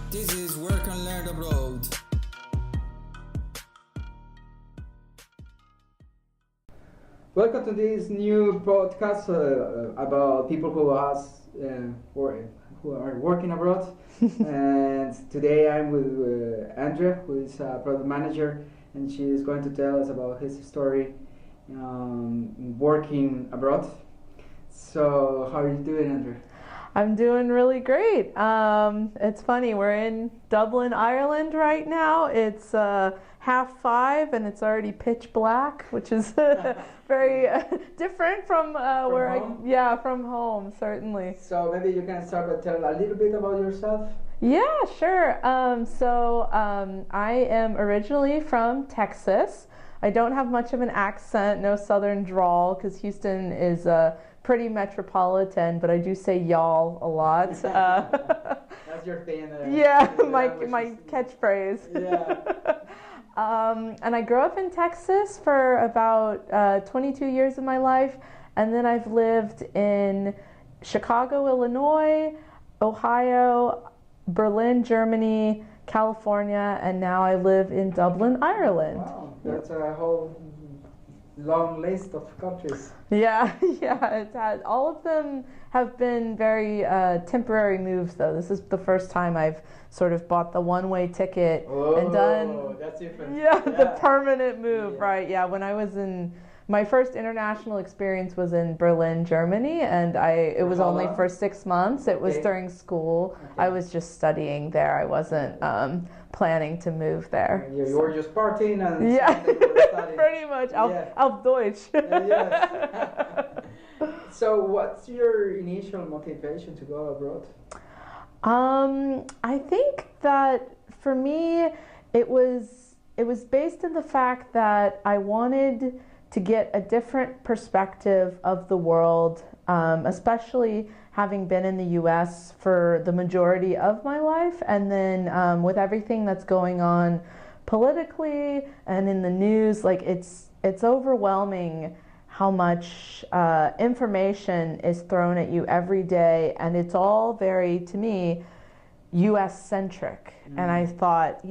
This is Work and Learn Abroad. Welcome to this new podcast about people who are working abroad. And today I'm with Andrea, who is a product manager, and she is going to tell us about his story working abroad. So, how are you doing, Andrea? I'm doing really great. It's funny, we're in Dublin, Ireland right now. It's 5:30 and it's already pitch black, which is very different from where home? from home, certainly. So maybe you can start by telling a little bit about yourself. Yeah, sure. I am originally from Texas. I don't have much of an accent, no southern drawl, because Houston is pretty metropolitan, but I do say y'all a lot. That's your thing. Yeah, my catchphrase. Yeah. And I grew up in Texas for about 22 years of my life, and then I've lived in Chicago, Illinois, Ohio, Berlin, Germany, California, and now I live in Dublin, Ireland. Wow, that's a whole long list of countries. Yeah, it's had, all of them have been very temporary moves, though. This is the first time I've sort of bought the one-way ticket and done that's different. Yeah, the permanent move, right? Yeah, when I was in my first international experience was in Berlin, Germany, and it was only for 6 months. It was during school. Okay. I was just studying there. I wasn't planning to move there. You were just partying and yeah, you were studying. pretty much. Auf Deutsch. Yes. So, what's your initial motivation to go abroad? I think that for me, it was based in the fact that I wanted to get a different perspective of the world, especially having been in the U.S. for the majority of my life, and then with everything that's going on politically and in the news, like it's overwhelming how much information is thrown at you every day, and it's all very, to me, U.S. centric. And I thought,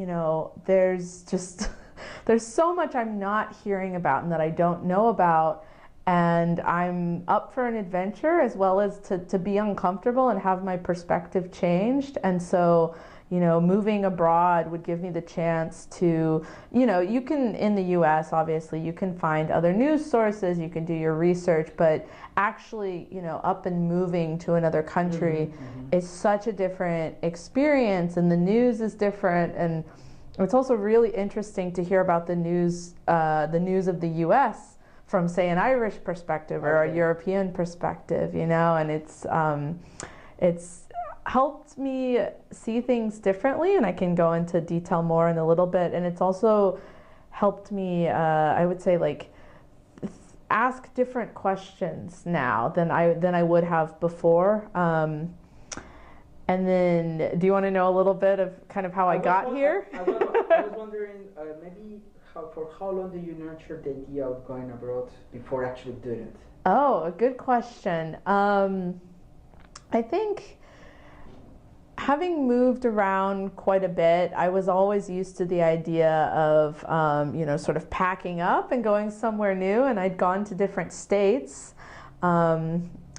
there's so much I'm not hearing about and that I don't know about, and I'm up for an adventure as well as to be uncomfortable and have my perspective changed. And so, moving abroad would give me the chance to, you can, in the U.S., obviously, you can find other news sources, you can do your research, but actually, up and moving to another country is such a different experience, and the news is different, and it's also really interesting to hear about the news of the U.S. from, say, an Irish perspective or a European perspective, and it's helped me see things differently, and I can go into detail more in a little bit. And it's also helped me, I would say, like, ask different questions now than I would have before. And then, do you want to know a little bit of kind of how I got here? I was wondering, maybe for how long do you nurture the idea of going abroad before actually doing it? Oh, a good question. I think, having moved around quite a bit, I was always used to the idea of, sort of packing up and going somewhere new, and I'd gone to different states.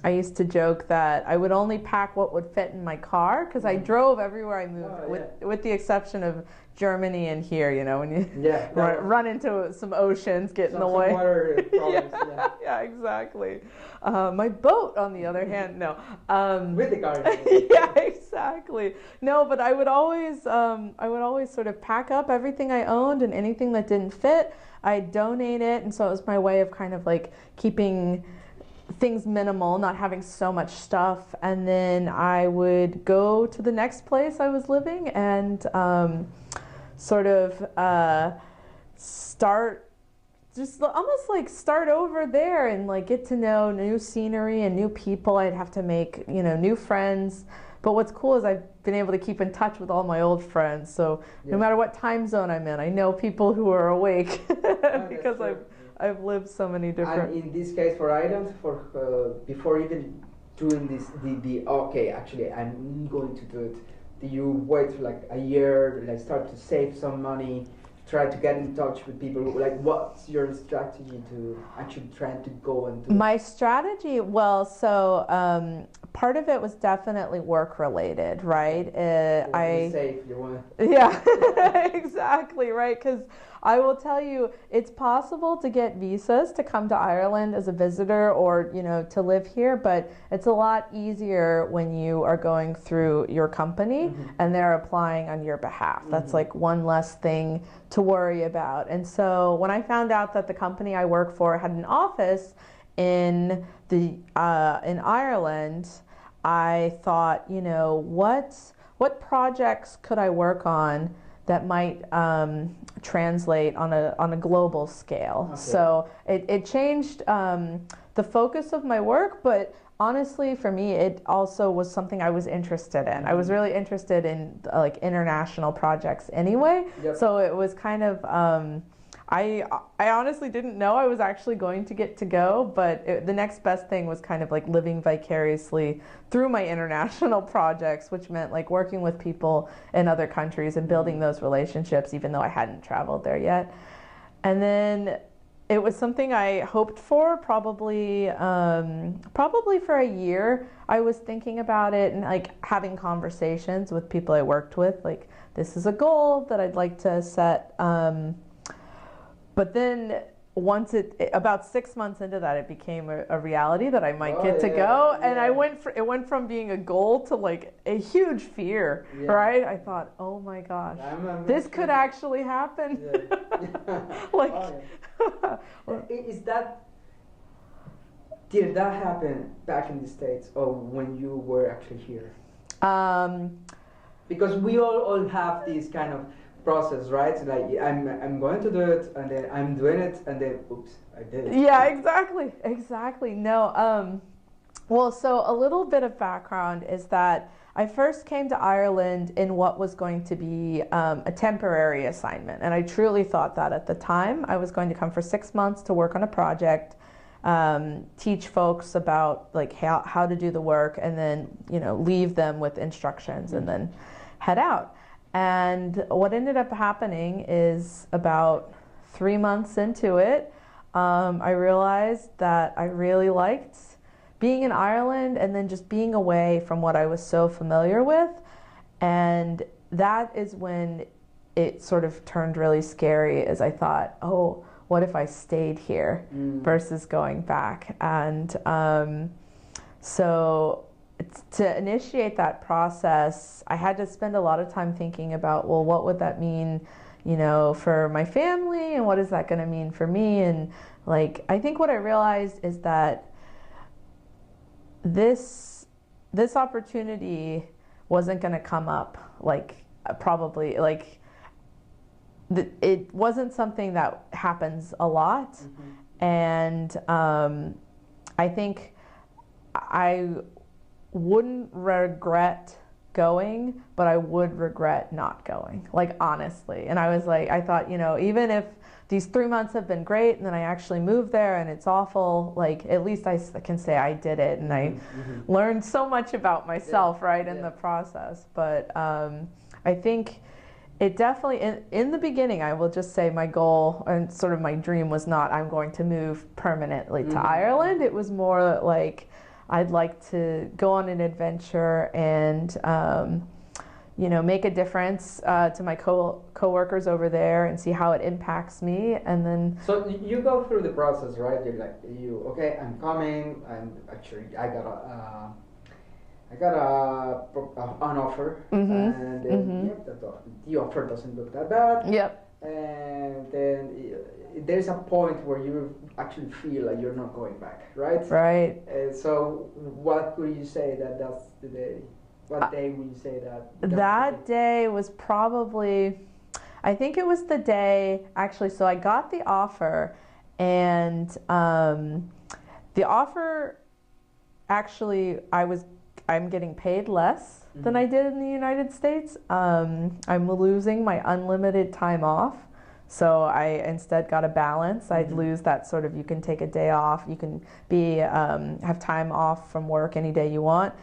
I used to joke that I would only pack what would fit in my car, because I drove everywhere I moved, with the exception of Germany and here, when you run into some oceans, get in the way. Water problems, yeah, exactly. My boat, on the other hand, no. With the car. Yeah, exactly. No, but I would always sort of pack up everything I owned, and anything that didn't fit, I'd donate it, and so it was my way of kind of like keeping things minimal, not having so much stuff. And then I would go to the next place I was living and sort of start, just almost like start over there and like get to know new scenery and new people. I'd have to make, new friends. But what's cool is I've been able to keep in touch with all my old friends. So no matter what time zone I'm in, I know people who are awake because I've lived so many different. And in this case, for Ireland, before even doing this, actually, I'm going to do it. do you wait for like a year, like start to save some money, try to get in touch with people? Like, what's your strategy to actually try to go and do My strategy, well, so part of it was definitely work related, right? I safe, you want Yeah, exactly, right? Because I will tell you, it's possible to get visas to come to Ireland as a visitor or, you know, to live here, but it's a lot easier when you are going through your company and they're applying on your behalf. That's like one less thing to worry about. And so when I found out that the company I work for had an office in in Ireland, I thought, you know, what projects could I work on that might translate on a global scale? Okay. So it changed the focus of my work, but honestly, for me, it also was something I was interested in. I was really interested in like international projects anyway. Yep. So it was kind of I honestly didn't know I was actually going to get to go, but the next best thing was kind of like living vicariously through my international projects, which meant like working with people in other countries and building those relationships, even though I hadn't traveled there yet. And then it was something I hoped for probably for a year. I was thinking about it and like having conversations with people I worked with, like this is a goal that I'd like to set. But then once about 6 months into that, it became a reality that I might get to go. And it went from being a goal to like a huge fear, right? I thought, oh my gosh, this could actually happen. Like, did that happen back in the States or when you were actually here? Because we all have these kind of process, right? Like I'm going to do it, and then I'm doing it, and then oops, I did it. Yeah, exactly. No, well, so a little bit of background is that I first came to Ireland in what was going to be a temporary assignment, and I truly thought that at the time. I was going to come for 6 months to work on a project, teach folks about like how to do the work, and then leave them with instructions, and then head out. And what ended up happening is about 3 months into it, I realized that I really liked being in Ireland and then just being away from what I was so familiar with. And that is when it sort of turned really scary, as I thought, oh, what if I stayed here versus going back? And so to initiate that process, I had to spend a lot of time thinking about, well, what would that mean, for my family, and what is that going to mean for me? And like, I think what I realized is that this opportunity wasn't going to come up, it wasn't something that happens a lot. And I think I wouldn't regret going, but I would regret not going, honestly. And I was like, I thought, even if these 3 months have been great and then I actually moved there and it's awful, at least I can say I did it, and I learned so much about myself, in the process. But I think it definitely, in the beginning, I will just say my goal and sort of my dream was not I'm going to move permanently to Ireland. It was more like I'd like to go on an adventure and, make a difference to my co-workers over there and see how it impacts me. And then... So you go through the process, right? You're like, okay, I'm coming. I got an offer. And then, the offer doesn't look that bad. Yep. And then there's a point where you actually feel like you're not going back, right? Right. So what would you say that's the day? What day would you say that? That day was probably, I think it was the day, actually, so I got the offer, and the offer, actually, I'm getting paid less than I did in the United States. I'm losing my unlimited time off. So I instead got a balance. I'd lose that sort of, you can take a day off, you can have time off from work any day you want.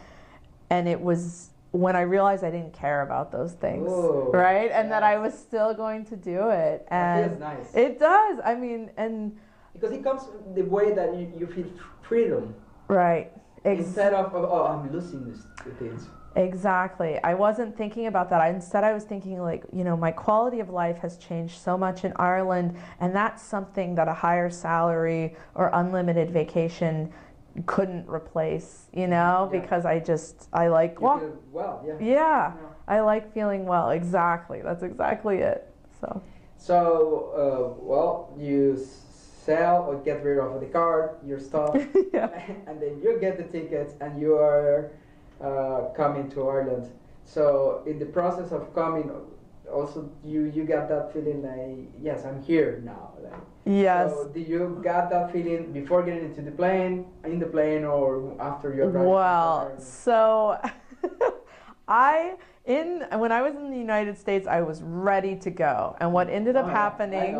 And it was when I realized I didn't care about those things, Ooh, right? And that I yes. was still going to do it. That And feels nice. it does. I mean, and Because it comes the way that you feel freedom right. instead of oh I'm losing the things. Exactly. I wasn't thinking about that. Instead, I was thinking like, my quality of life has changed so much in Ireland, and that's something that a higher salary or unlimited vacation couldn't replace, Yeah. because I like, You feel well, yeah. yeah, I like feeling well. Exactly. That's exactly it. So, well, you sell or get rid of the card, your stuff, Yeah. and then you get the tickets, and you are coming to Ireland. So, in the process of coming, also you got that feeling like, yes, I'm here now. Like, Yes. so, did you got that feeling before getting into the plane, in the plane, or after you arrived? Well, so when I was in the United States, I was ready to go. And what ended up happening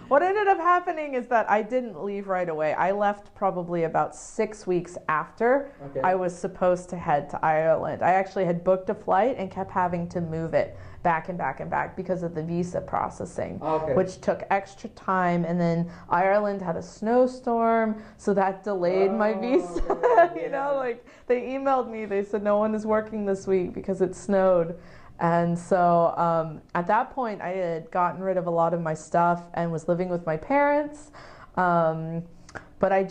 what ended up happening is that I didn't leave right away. I left probably about 6 weeks after I was supposed to head to Ireland. I actually had booked a flight and kept having to move it back and back and back because of the visa processing, which took extra time. And then Ireland had a snowstorm, so that delayed my visa. Like they emailed me, they said no one is working this week because it snowed. And so at that point I had gotten rid of a lot of my stuff and was living with my parents. But I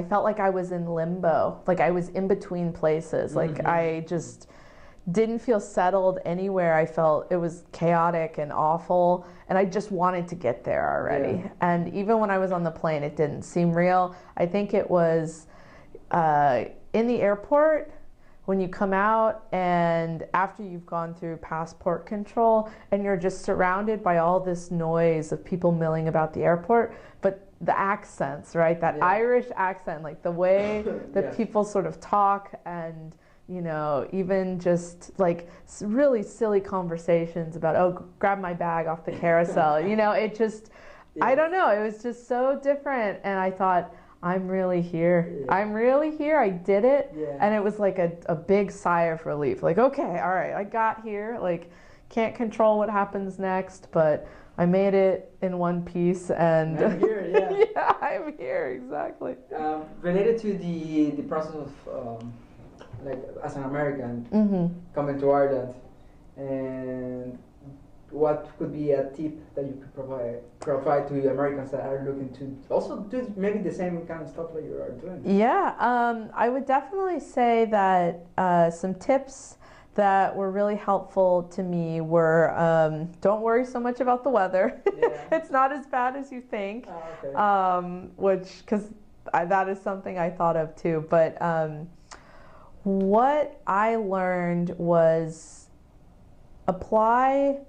felt like I was in limbo, like I was in between places. Like I just didn't feel settled anywhere. I felt it was chaotic and awful, and I just wanted to get there already. Yeah. And even when I was on the plane, it didn't seem real. I think it was in the airport when you come out and after you've gone through passport control and you're just surrounded by all this noise of people milling about the airport, but the accents, right? That Irish accent, like the way that people sort of talk, and even just like really silly conversations about, oh, grab my bag off the carousel. It just, I don't know. It was just so different. And I thought, I'm really here. Yeah. I'm really here. I did it. Yeah. And it was like a big sigh of relief. Like, okay, all right, I got here. Like, can't control what happens next, but I made it in one piece. And I'm here, yeah. Yeah, I'm here, exactly. Related to the process of like as an American coming to Ireland, and what could be a tip that you could provide to Americans that are looking to also do maybe the same kind of stuff that you are doing? Yeah, I would definitely say that some tips that were really helpful to me were don't worry so much about the weather. Yeah. It's not as bad as you think. Oh, okay. Because that is something I thought of too. But what I learned was apply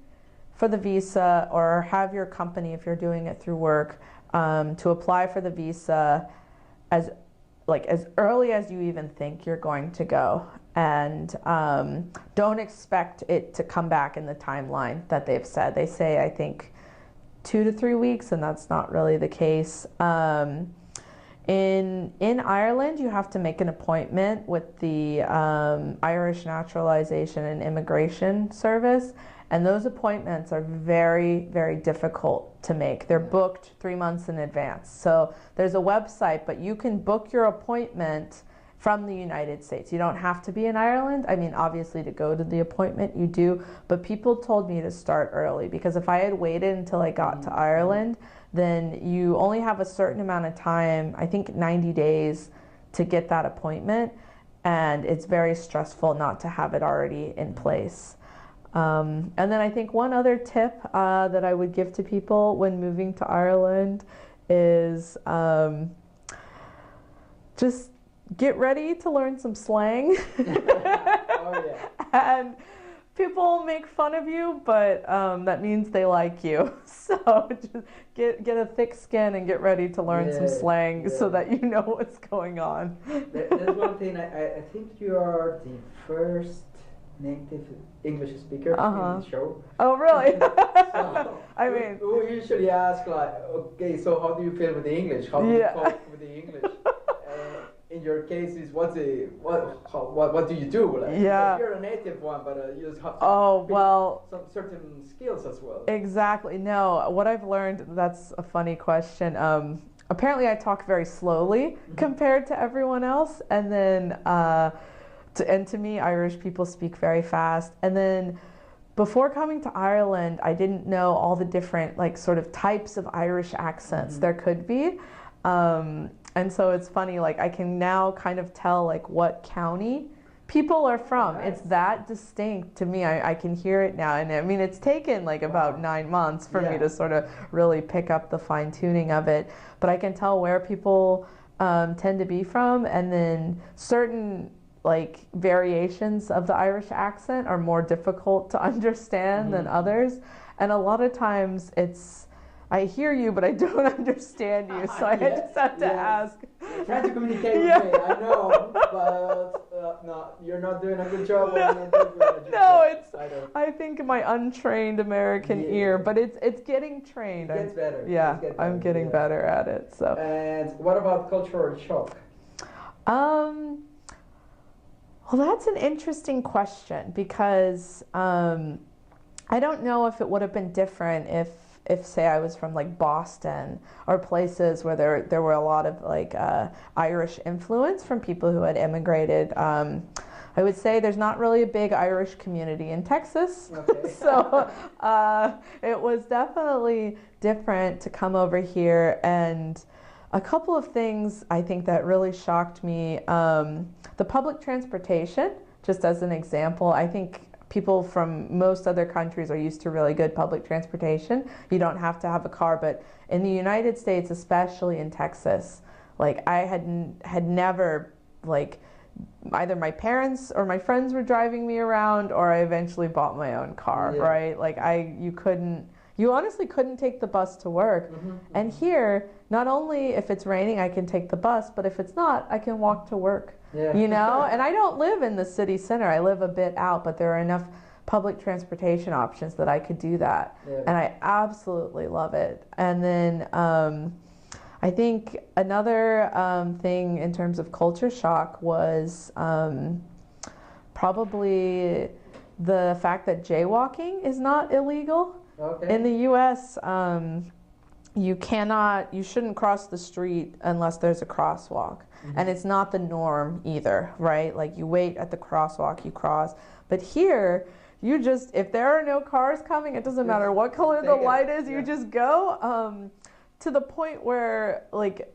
for the visa, or have your company, if you're doing it through work, to apply for the visa as early as you even think you're going to go. And don't expect it to come back in the timeline that they've said. They say, I think, 2 to 3 weeks, and that's not really the case. In Ireland, you have to make an appointment with the Irish Naturalization and Immigration Service, and those appointments are very, very difficult to make. They're booked 3 months in advance. So there's a website, but you can book your appointment from the United States. You don't have to be in Ireland. I mean, obviously to go to the appointment you do, but people told me to start early, because if I had waited until I got to Ireland, then you only have a certain amount of time, I think 90 days, to get that appointment, and it's very stressful not to have it already in place. And then I think one other tip that I would give to people when moving to Ireland is just get ready to learn some slang. Oh, yeah. And people make fun of you, but that means they like you. So just get a thick skin and get ready to learn some slang so that you know what's going on. There's one thing, I think you are the first native English speaker in the show. Oh, really? So, I mean, we usually ask like, okay, so how do you feel with the English? How do you cope with the English? in your case is what do you do? Like, Yeah. because you're a native one, but you just have to some certain skills as well. Exactly. No, what I've learned, that's a funny question. Apparently I talk very slowly compared to everyone else. And then, to me, Irish people speak very fast. And then before coming to Ireland, I didn't know all the different like sort of types of Irish accents there could be. And so it's funny, like I can now kind of tell like what county people are from. Nice. It's that distinct to me. I can hear it now. And I mean, it's taken like about 9 months for me to sort of really pick up the fine tuning of it. But I can tell where people tend to be from, and then certain like variations of the Irish accent are more difficult to understand than others. And a lot of times I hear you, but I don't understand you, so I just have to ask. Try to communicate with me, I know, but no, you're not doing a good job. I think my untrained American ear, but it's getting trained. It gets better. Yeah, I'm getting better at it. So. And what about cultural shock? Well, that's an interesting question because I don't know if it would have been different if say I was from like Boston or places where there were a lot of like Irish influence from people who had immigrated. I would say there's not really a big Irish community in Texas. Okay. So it was definitely different to come over here. And a couple of things I think that really shocked me, the public transportation, just as an example. I think people from most other countries are used to really good public transportation. You don't have to have a car, but in the United States, especially in Texas, like I had never, like either my parents or my friends were driving me around, or I eventually bought my own car, right? Like you honestly couldn't take the bus to work. And here, not only if it's raining, I can take the bus, but if it's not, I can walk to work. You know, and I don't live in the city center. I live a bit out, but there are enough public transportation options that I could do that. And I absolutely love it. And then I think another thing in terms of culture shock was probably the fact that jaywalking is not illegal. In the U.S., you shouldn't cross the street unless there's a crosswalk. And it's not the norm either, right? Like you wait at the crosswalk, you cross. But here, if there are no cars coming, it doesn't matter what color the light is, you just go. To the point where, like,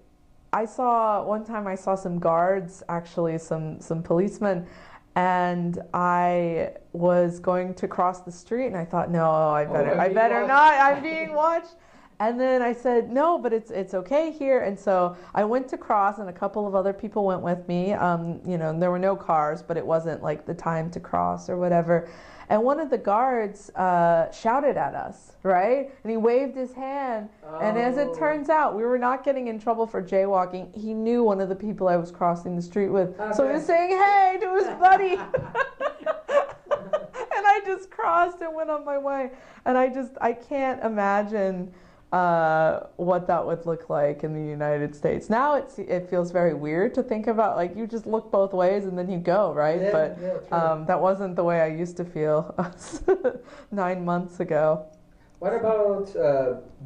one time I saw some guards, actually some policemen, and I was going to cross the street, and I thought, no, I better not. I'm being watched. And then I said, no, but it's okay here. And so I went to cross, and a couple of other people went with me. There were no cars, but it wasn't like the time to cross or whatever. And one of the guards shouted at us, right? And he waved his hand. And as it turns out, we were not getting in trouble for jaywalking. He knew one of the people I was crossing the street with. So he was saying, hey, to his buddy. And I just crossed and went on my way. And I can't imagine what that would look like in the United States. Now it feels very weird to think about, like you just look both ways and then you go, right? That wasn't the way I used to feel 9 months ago. What about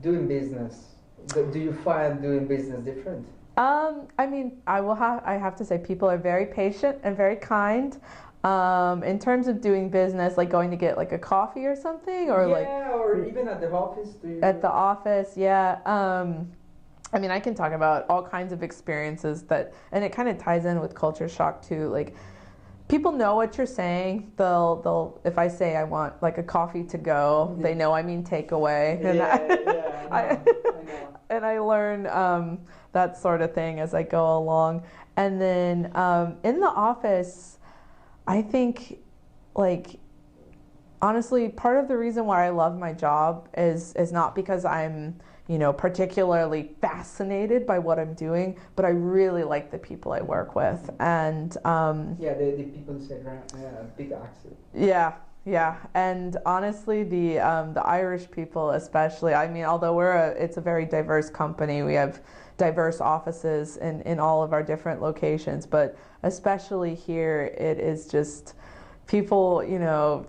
doing business? Do you find doing business different? I mean, I have to say people are very patient and very kind. In terms of doing business, like going to get like a coffee or something, or or even at the office. At the office, yeah. I mean, I can talk about all kinds of experiences and it kind of ties in with culture shock too. Like, people know what you're saying. They'll if I say I want like a coffee to go, they know I mean takeaway. And I learn that sort of thing as I go along. And then in the office, I think, like, honestly, part of the reason why I love my job is not because I'm, particularly fascinated by what I'm doing, but I really like the people I work with. And the people say big accent. Yeah, and honestly, the Irish people especially. I mean, although it's a very diverse company. We have diverse offices in all of our different locations, but especially here, it is just people,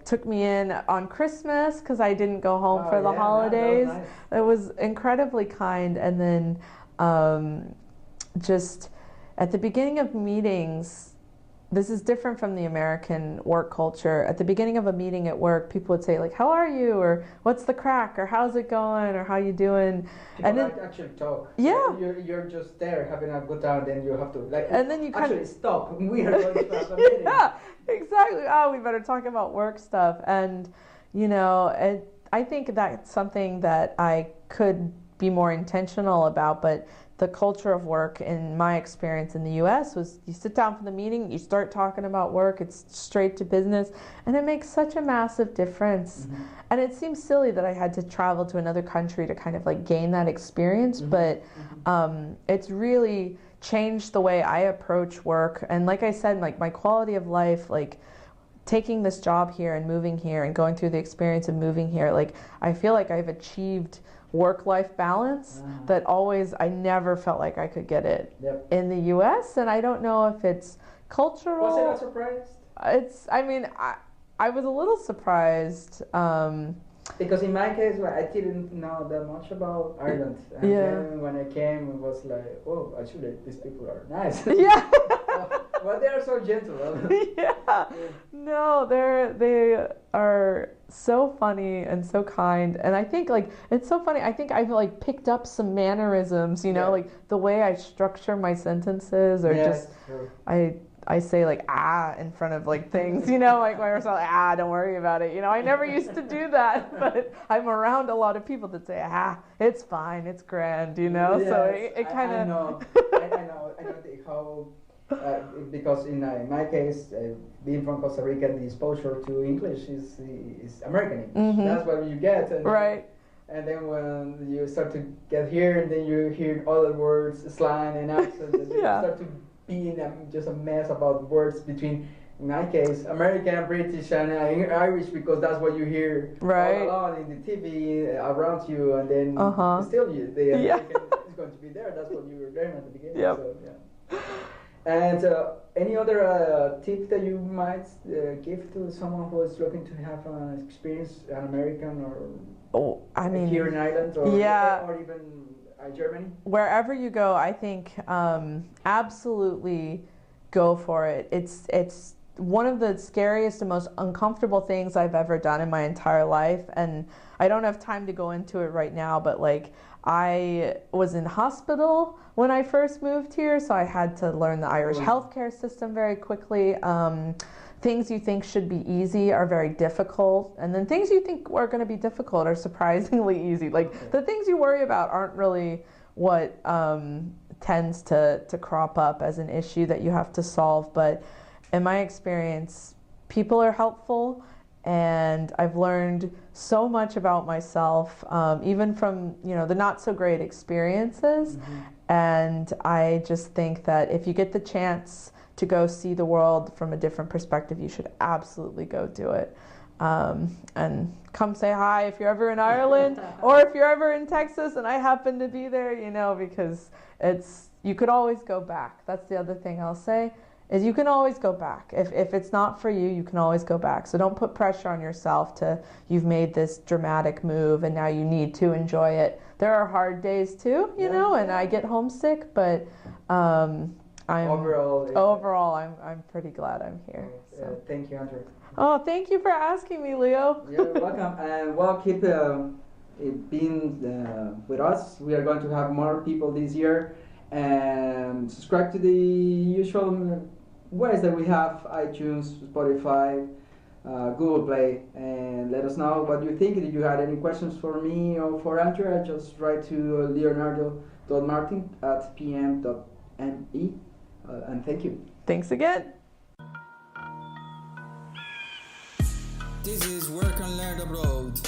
took me in on Christmas because I didn't go home for the holidays. That was nice. It was incredibly kind, and then just at the beginning of meetings. This is different from the American work culture. At the beginning of a meeting at work, people would say like, "How are you?" or "What's the crack?" or "How's it going?" or "How you doing?" People and then actually talk. Yeah. You're just there having a good time, then you have to and then you actually stop. We are going to have a meeting. Yeah, exactly. Oh, we better talk about work stuff. And I think that's something that I could be more intentional about, but the culture of work in my experience in the US was you sit down for the meeting, you start talking about work, it's straight to business, and it makes such a massive difference. Mm-hmm. And it seems silly that I had to travel to another country to kind of like gain that experience, but it's really changed the way I approach work. And like I said, like my quality of life, like taking this job here and moving here and going through the experience of moving here, like I feel like I've achieved work-life balance that I never felt like I could get it in the US, and I don't know if it's cultural. Was it a surprise? I was a little surprised. Because in my case, I didn't know that much about Ireland. And then when I came, it was like, oh, actually, these people are nice. Yeah. Well, they are so gentle. Yeah. No, they are so funny and so kind. And I think like it's so funny. I think I've like picked up some mannerisms, like the way I structure my sentences, or just true. I say like in front of like things, like when we're like don't worry about it. I never used to do that, but I'm around a lot of people that say it's fine, it's grand, Yes, so it kind of. I know how. Because in my case, being from Costa Rica, the exposure to English is American English. Mm-hmm. That's what you get. Right. And then when you start to get here, and then you hear other words, slang and accents, and you start to be in just a mess about words between, in my case, American, British, and Irish, because that's what you hear all along in the TV around you, and then still the American is going to be there. That's what you were learning at the beginning. Yep. So, yeah. And any other tip that you might give to someone who is looking to have an experience, an American or here in Ireland or even Germany? Wherever you go, I think absolutely go for it. It's one of the scariest and most uncomfortable things I've ever done in my entire life, and I don't have time to go into it right now, but like I was in hospital when I first moved here, so I had to learn the Irish healthcare system very quickly. Things you think should be easy are very difficult, and then things you think are going to be difficult are surprisingly easy. Like the things you worry about aren't really what tends to crop up as an issue that you have to solve. But in my experience, people are helpful, and I've learned so much about myself, even from the not so great experiences. And I just think that if you get the chance to go see the world from a different perspective, you should absolutely go do it. And come say hi if you're ever in Ireland or if you're ever in Texas and I happen to be there, because you could always go back. That's the other thing I'll say, is you can always go back. If it's not for you, you can always go back. So don't put pressure on yourself you've made this dramatic move and now you need to enjoy it. There are hard days too, and I get homesick, but overall, I'm pretty glad I'm here. So. Thank you, Andrea. Oh, thank you for asking me, Leo. You're welcome, and keep being with us. We are going to have more people this year, and subscribe to the usual ways that we have: iTunes, Spotify, Google Play, and let us know what you think. If you had any questions for me or for Andrea, just write to leonardo.martin@pm.me. And thank you. Thanks again. This is Work and Learn Abroad.